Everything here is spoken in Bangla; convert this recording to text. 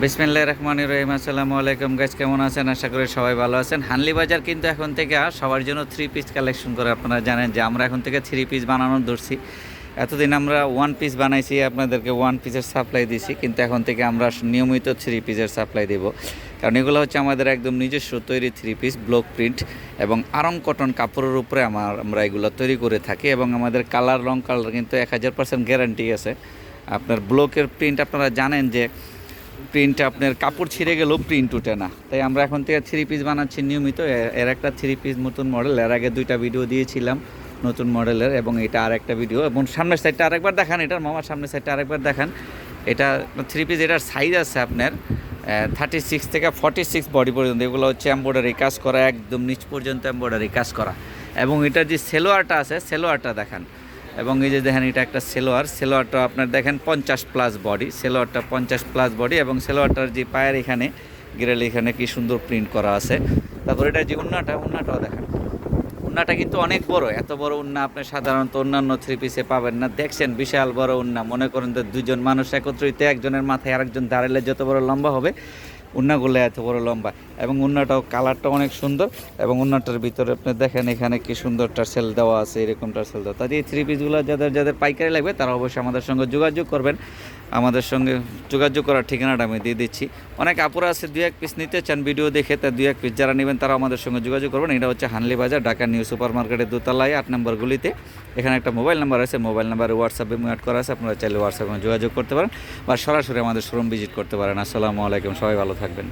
বিসমিল্লাহির রহমানির রহিম। আসসালামু আলাইকুম গাইস, কেমন আছেন? আশা করি সবাই ভালো আছেন। হানলি বাজার কিন্তু এখন থেকে সবার জন্য থ্রি পিস কালেকশন করে। আপনারা জানেন যে আমরা এখন থেকে থ্রি পিস বানানোর ধরছি। এতদিন আমরা ওয়ান পিস বানাইছি, আপনাদেরকে ওয়ান পিসের সাপ্লাই দিছি, কিন্তু এখন থেকে আমরা নিয়মিত থ্রি পিসের সাপ্লাই দেব। কারণ এগুলো হচ্ছে আমাদের একদম নিজস্ব তৈরি থ্রি পিস, ব্লক প্রিন্ট এবং আরং কটন কাপড়ের উপরে আমরা এগুলো তৈরি করে থাকি। এবং আমাদের কালার, রং কালার কিন্তু 1000% গ্যারান্টি আছে। আপনার ব্লকের প্রিন্ট আপনারা জানেন যে প্রিন্ট আপনার কাপড় ছিঁড়ে গেলেও প্রিন্ট উঠে না। তাই আমরা এখন থেকে থ্রি পিস বানাচ্ছি নিয়মিত। এর একটা থ্রি পিস নতুন মডেল, এর আগে 2টা ভিডিও দিয়েছিলাম নতুন মডেলের, এবং এটা আরেকটা ভিডিও। এবং সামনের সাইডটা আরেকবার দেখান, এটার মামার সামনের সাইডটা আরেকবার দেখান। এটা থ্রি পিস, এটার সাইজ আছে আপনার 36 থেকে 46 বডি পর্যন্ত। এগুলো হচ্ছে এমব্রয়ডারি কাজ করা, একদম নিচ পর্যন্ত এমব্রয়ডারি কাজ করা। এবং এটার যে সেলোয়ারটা আছে, সেলোয়ারটা দেখান। এবং এই যে দেখেন, এটা একটা সেলোয়ারটা আপনার দেখেন 50+ বডি, সেলোয়ারটা 50+ বডি। এবং সেলোয়ারটার যে পায়ের এখানে গিরেল এখানে কি সুন্দর প্রিন্ট করা আছে। তারপর এটা যে উন্নাটাও দেখেন। উন্নাটা কিন্তু অনেক বড়, এত বড় উন্না আপনি সাধারণত অন্যান্য থ্রি পিসে পাবেন না। দেখছেন বিশাল বড় উন্না, মনে করেন যে দুজন মানুষ একত্রিত, একজনের মাথায় আরেকজন দাঁড়ালে যত বড় লম্বা হবে, উন্নাগুলো এত বড় লম্বা। এবং উন্নাটাও কালারটা অনেক সুন্দর। এবং উন্নাটার ভিতরে আপনি দেখেন এখানে কি সুন্দর টার্সেল দেওয়া আছে, এরকম টার্সেল দেওয়া। তাই এই থ্রি পিসগুলো যাদের পাইকারি লাগবে তারা অবশ্যই আমাদের সঙ্গে যোগাযোগ করবেন। আমাদের সঙ্গে যোগাযোগ করার ঠিকানাটা আমি দিয়ে দিচ্ছি। অনেক আপুরা আছে 2-1 পিস নিতে চান ভিডিও দেখে, তাই 2-1 পিস যারা নেবেন তারা আমাদের সঙ্গে যোগাযোগ করবেন। এটা হচ্ছে হানলি বাজার, ঢাকা নিউ সুপার মার্কেটের দোতলায় 8 নম্বর গুলিতে। এখানে একটা মোবাইল নাম্বার আছে, মোবাইল নাম্বারে হোয়াটসঅ্যাপে অ্যাড করা আছে, আপনারা চাইলে হোয়াটসঅ্যাপে যোগাযোগ করতে পারেন বা সরাসরি আমাদের শোরুম ভিজিট করতে পারেন। আসসালামু আলাইকুম, সবাই ভালো থাকবেন।